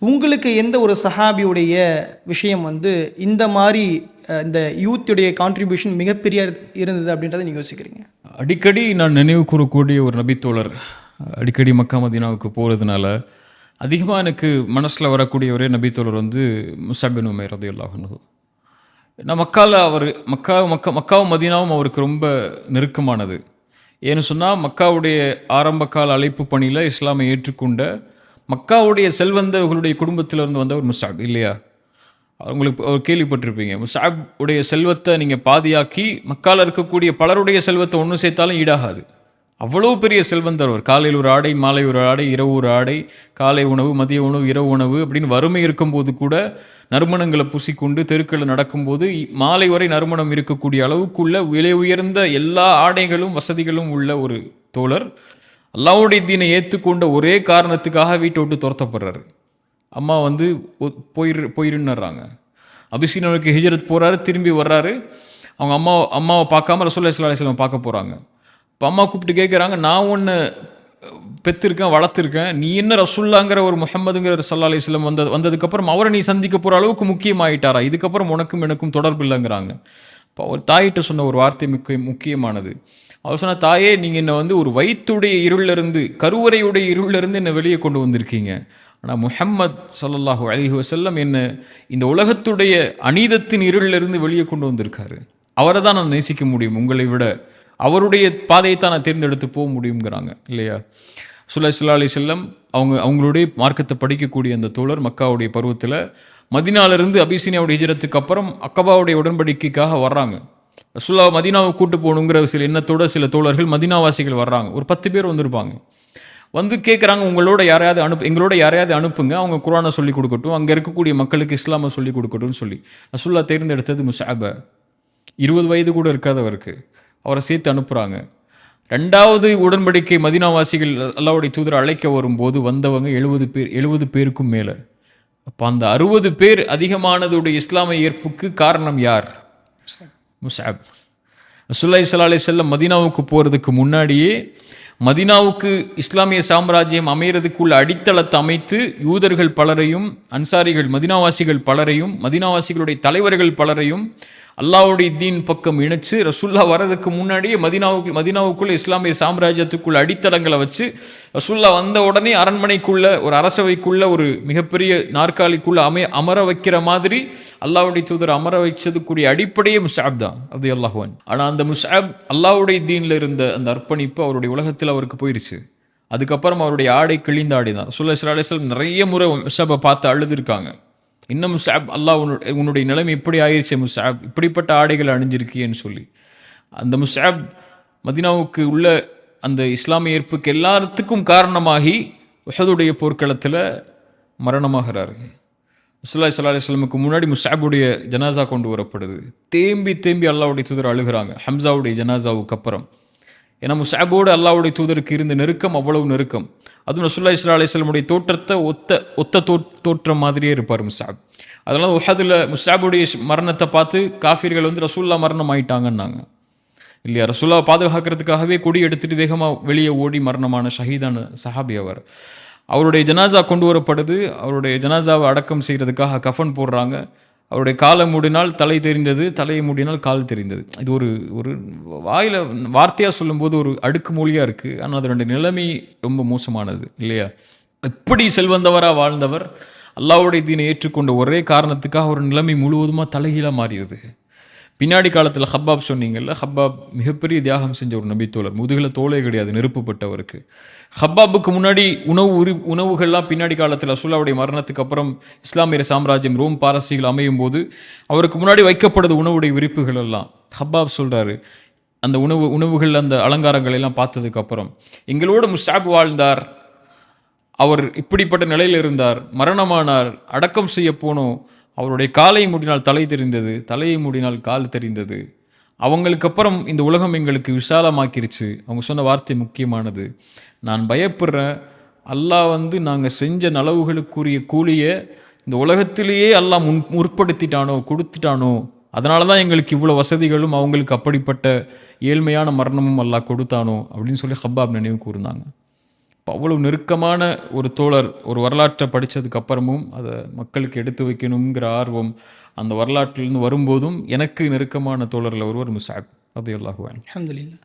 உங்களுக்கு எந்த ஒரு சஹாபியுடைய விஷயம் வந்து இந்த மாரி இந்த யூத்துடைய கான்ட்ரிபியூஷன் மிகப்பெரிய இருந்தது அப்படின்றத நீங்க யோசிக்கிறீங்க? அடிக்கடி நான் நினைவு கூறக்கூடிய ஒரு நபித்தோழர். அடிக்கடி மக்கா மதீனாவுக்கு போகிறதுனால அதிகமாக எனக்கு மனசில் வரக்கூடிய ஒரே நபித்தோழர் வந்து முஸஅப் பின் உமைர் ரலியல்லாஹு அன்ஹு. நான் மக்காவும் மதீனாவும் அவருக்கு ரொம்ப நெருக்கமானது. ஏன்னு சொன்னால் மக்காவுடைய ஆரம்பகால அழைப்பு பணியில் இஸ்லாமை ஏற்றுக்கொண்ட மக்காவுடைய செல்வந்தர்களுடைய குடும்பத்திலிருந்து வந்த ஒரு முஸஅப் இல்லையா? அவங்களுக்கு கேள்விப்பட்டிருப்பீங்க. முஸஅப் உடைய செல்வத்தை நீங்கள் பாதியாக்கி மக்கால இருக்கக்கூடிய பலருடைய செல்வத்தை ஒன்று சேர்த்தாலும் ஈடாகாது. அவ்வளோ பெரிய செல்வந்தர் அவர். காலையில் ஒரு ஆடை, மாலை ஒரு ஆடை, இரவு ஒரு ஆடை, காலை உணவு, மதிய உணவு, இரவு உணவு அப்படின்னு வறுமை இருக்கும்போது கூட நறுமணங்களை பூசிக்கொண்டு தெருக்களில் நடக்கும்போது மாலை வரை நறுமணம் இருக்கக்கூடிய அளவுக்குள்ள விலை உயர்ந்த எல்லா ஆடைகளும் வசதிகளும் உள்ள ஒரு தோழர் அல்லாஹ்வுடைய தீனை ஏற்றுக்கொண்ட ஒரே காரணத்துக்காக வீட்டை விட்டு துரத்தப்படுறாரு. அம்மா வந்து போயிருன்னுறாங்க. அபிசீனியாவுக்கு ஹிஜ்ரத் போகிறாரு, திரும்பி வர்றாரு. அவங்க அம்மாவை பார்க்காம ரசூலுல்லாஹி ஸல்லல்லாஹு அலைஹி வஸல்லம் பார்க்க போகிறாங்க. இப்போ அம்மா கூப்பிட்டு கேட்குறாங்க, நான் ஒன்று பெற்றிருக்கேன், வளர்த்துருக்கேன், நீ என்ன ரசூல்லாங்கிற ஒரு முஹம்மதுங்கிற ஸல்லல்லாஹு அலைஹி வஸல்லம் வந்ததுக்கப்புறம் அவரை நீ சந்திக்க போகிற அளவுக்கு முக்கியமாயிட்டாரா? இதுக்கப்புறம் உனக்கும் எனக்கும் தொடர்பு இல்லைங்கிறாங்க. இப்போ அவர் தாயிட்ட சொன்ன ஒரு வார்த்தை முக்கியமானது. அவர் சொன்ன, தாயே, நீங்கள் என்னை வந்து ஒரு வயிற்றுடைய இருளிலிருந்து, கருவறையுடைய இருளிலிருந்து என்னை வெளியே கொண்டு வந்திருக்கீங்க. ஆனால் முஹம்மத் ஸல்லல்லாஹு அலைஹி வஸல்லம் என்ன இந்த உலகத்துடைய அநீதத்தின் இருளிலிருந்து வெளியே கொண்டு வந்திருக்காரு. அவரை தான் நான் நேசிக்க முடியும் உங்களை விட. அவருடைய பாதையை தான் நான் தேர்ந்தெடுத்து போக முடியுங்கிறாங்க இல்லையா? ஸல்லல்லாஹு அலைஹி வஸல்லம் அவங்களுடைய மார்க்கத்தை படிக்கக்கூடிய அந்த தோழர் மக்காவுடைய பருவத்தில் மதீனாவிலிருந்து அபிசீனியாவுடைய ஹிஜ்ரத்துக்கு அப்புறம் அக்கபாவுடைய உடன்படிக்கைக்காக வர்றாங்க. ரசூலுல்லாஹ் மதீனாவை கூட்டு போகணுங்கிற சில எண்ணத்தோட சில தோழர்கள் மதீனாவாசிகள் வர்றாங்க. ஒரு 10 பேர் வந்திருப்பாங்க. வந்து கேட்குறாங்க, எங்களோட யாரையாவது அனுப்புங்க, அவங்க குர்ஆனை சொல்லிக் கொடுக்கட்டும், அங்கே இருக்கக்கூடிய மக்களுக்கு இஸ்லாமை சொல்லிக் கொடுக்கட்டும்னு சொல்லி ரசூலுல்லாஹ் தேர்ந்தெடுத்தது முஸஅப. 20 வயது கூட இருக்காதவருக்கு அவரை சேர்த்து அனுப்புகிறாங்க. 2வது உடன்படிக்கை மதீனாவாசிகள் அல்லாஹ்வுடைய தூதர் அழைக்க வரும்போது வந்தவங்க 70 பேருக்கும் மேலே. அப்போ அந்த 60 பேர் அதிகமானதுடைய இஸ்லாமிய ஏற்புக்கு காரணம் யார்? முஸஅப். ரசூலுல்லாஹி ஸல்லல்லாஹு அலைஹி வஸல்லம் மதீனாவுக்கு போகிறதுக்கு முன்னாடியே மதீனாவுக்கு இஸ்லாமிய சாம்ராஜ்யம் அமைகிறதுக்குள்ள அடித்தளத்தை அமைத்து யூதர்கள் பலரையும், அன்சாரிகள் மதீனாவாசிகள் பலரையும், மதீனாவாசிகளுடைய தலைவர்கள் பலரையும் அல்லாஹ்வுடைய தீன் பக்கம் இணைச்சு ரசூலுல்லாஹ் வரதுக்கு முன்னாடியே மதீனாவுக்குள்ள இஸ்லாமிய சாம்ராஜ்யத்துக்குள்ள அடித்தளங்களை வச்சு ரசூலுல்லாஹ் வந்த உடனே அரண்மனைக்குள்ள ஒரு அரசவைக்குள்ள ஒரு மிகப்பெரிய நாற்காலிக்குள்ள அமர வைக்கிற மாதிரி அல்லாஹ்வுடைய தூதர் அமர வைச்சதுக்குரிய அடிப்படையே முஸஅப் தான் ரலியல்லாஹு அன்ஹு. ஆனால் அந்த முஸஅப் அல்லாஹ்வுடைய தீனில் இருந்த அந்த அர்ப்பணிப்பு அவருடைய உலகத்தில் அவருக்கு போயிருச்சு. அதுக்கப்புறம் அவருடைய ஆடை கிழிந்த ஆடை தான். ரசூலுல்லாஹி ஸல்லல்லாஹு அலைஹி வஸல்லம் நிறைய முறை முஸஅபை பார்த்து அழுதுருக்காங்க. இன்னும் முஸஅப், அல்லாஹ் உன்னுடைய நிலைமை இப்படி ஆயிடுச்சு முஸஅப், இப்படிப்பட்ட ஆடைகள் அணிஞ்சிருக்கியன்னு சொல்லி. அந்த முஸஅப் மதீனாவுக்கு உள்ள அந்த இஸ்லாமிய ஏற்புக்கு எல்லாத்துக்கும் காரணமாகி உஹதுடைய போர்க்களத்தில் மரணமாகிறாரு. ரசூலுல்லாஹி ஸல்லல்லாஹு அலைஹி வஸல்லமுக்கு முன்னாடி முஸஅபுடைய ஜனாசா கொண்டு வரப்படுது. தேம்பி அல்லாஹ்வுடைய தூதர் அழுகிறாங்க ஹம்சாவுடைய ஜனாசாவுக்கு அப்புறம். ஏன்னா முஸஅபோடு அல்லாஹ்வுடைய தூதருக்கு இருந்த நெருக்கம் அவ்வளவு நெருக்கம். அதுவும் ரசூலுல்லாஹி ஸல்லல்லாஹு அலைஹி வஸல்லமுடைய தோற்றத்தை ஒத்த தோற்றம் மாதிரியே இருப்பார் முஸஅப். அதனால உஹதுல முஸஅபுடைய மரணத்தை பார்த்து காஃபிர்கள் வந்து ரசூலுல்லாஹ் மரணம் ஆயிட்டாங்கன்னாங்க இல்லையா? ரசூலுல்லாஹ் பாதுகாக்கிறதுக்காகவே கொடி எடுத்துட்டு வேகமாக வெளியே ஓடி மரணமான ஷஹீதான சஹாபி அவர். அவருடைய ஜனாசா கொண்டு வரப்படுது. அவருடைய ஜனாசாவை அடக்கம் செய்கிறதுக்காக கஃன் போடுறாங்க. அவருடைய காலை மூடினால் தலை தெரிந்தது, தலையை மூடினால் கால் தெரிந்தது. இது ஒரு வாயில் வார்த்தையாக சொல்லும்போது ஒரு அடுக்கு மொழியாக இருக்குது. ஆனால் அதனுடைய நிலைமை ரொம்ப மோசமானது இல்லையா? எப்படி செல்வந்தவராக வாழ்ந்தவர் அல்லாஹ்வுடைய தீனை ஏற்றுக்கொண்ட ஒரே காரணத்துக்காக ஒரு நிலைமை முழுவதுமாக தலைகீழாக மாறிடுது. பின்னாடி காலத்தில் ஹப்பாப் சொன்னீங்கல்ல, ஹப்பாப் மிகப்பெரிய தியாகம் செஞ்ச ஒரு நபித்தோழர். முதுகில் தோலே கிடையாது, நெருப்புப்பட்டவருக்கு. ஹப்பாபுக்கு முன்னாடி உணவுகள்லாம் பின்னாடி காலத்தில் ரசூலுல்லாஹ்வுடைய மரணத்துக்கு அப்புறம் இஸ்லாமிய சாம்ராஜ்யம் ரோம் பாரசீகள் அமையும் போது அவருக்கு முன்னாடி வைக்கப்படுது உணவுடைய விரிப்புகள் எல்லாம். ஹப்பாப் சொல்கிறாரு, அந்த உணவுகள் அந்த அலங்காரங்கள் எல்லாம் பார்த்ததுக்கப்புறம் எங்களோட முஸஅப் வாழ்ந்தார், அவர் இப்படிப்பட்ட நிலையில் இருந்தார், மரணமானார், அடக்கம் செய்ய போனோம், அவருடைய காலை மூடினால் தலை தெரிந்தது, தலையை மூடினால் கால் தெரிந்தது. அவங்களுக்கு அப்புறம் இந்த உலகம் எங்களுக்கு விசாலமாக்கிருச்சு. அவங்க சொன்ன வார்த்தை முக்கியமானது. நான் பயப்படுறேன், அல்லாஹ் வந்து நாங்கள் செஞ்ச நலவுகளுக்குரிய கூலியை இந்த உலகத்திலேயே அல்லாஹ் முற்படுத்திட்டானோ, கொடுத்துட்டானோ, அதனால தான் எங்களுக்கு இவ்வளோ வசதிகளும் அவங்களுக்கு அப்படிப்பட்ட ஏழ்மையான மரணமும் அல்லாஹ் கொடுத்தானோ அப்படின்னு சொல்லி ஹப்பாப் நினைவு கூர்ந்தாங்க. அப்போ அவ்வளோ நெருக்கமான ஒரு தோழர், ஒரு வரலாற்றை படித்ததுக்கு அப்புறமும் அதை மக்களுக்கு எடுத்து வைக்கணுங்கிற ஆர்வம் அந்த வரலாற்றிலிருந்து வரும்போதும் எனக்கு நெருக்கமான தோழரில் ஒருவர் முஸ்அப் ரலியல்லாஹு அன்ஹு. அல்ஹம்துலில்லாஹ்.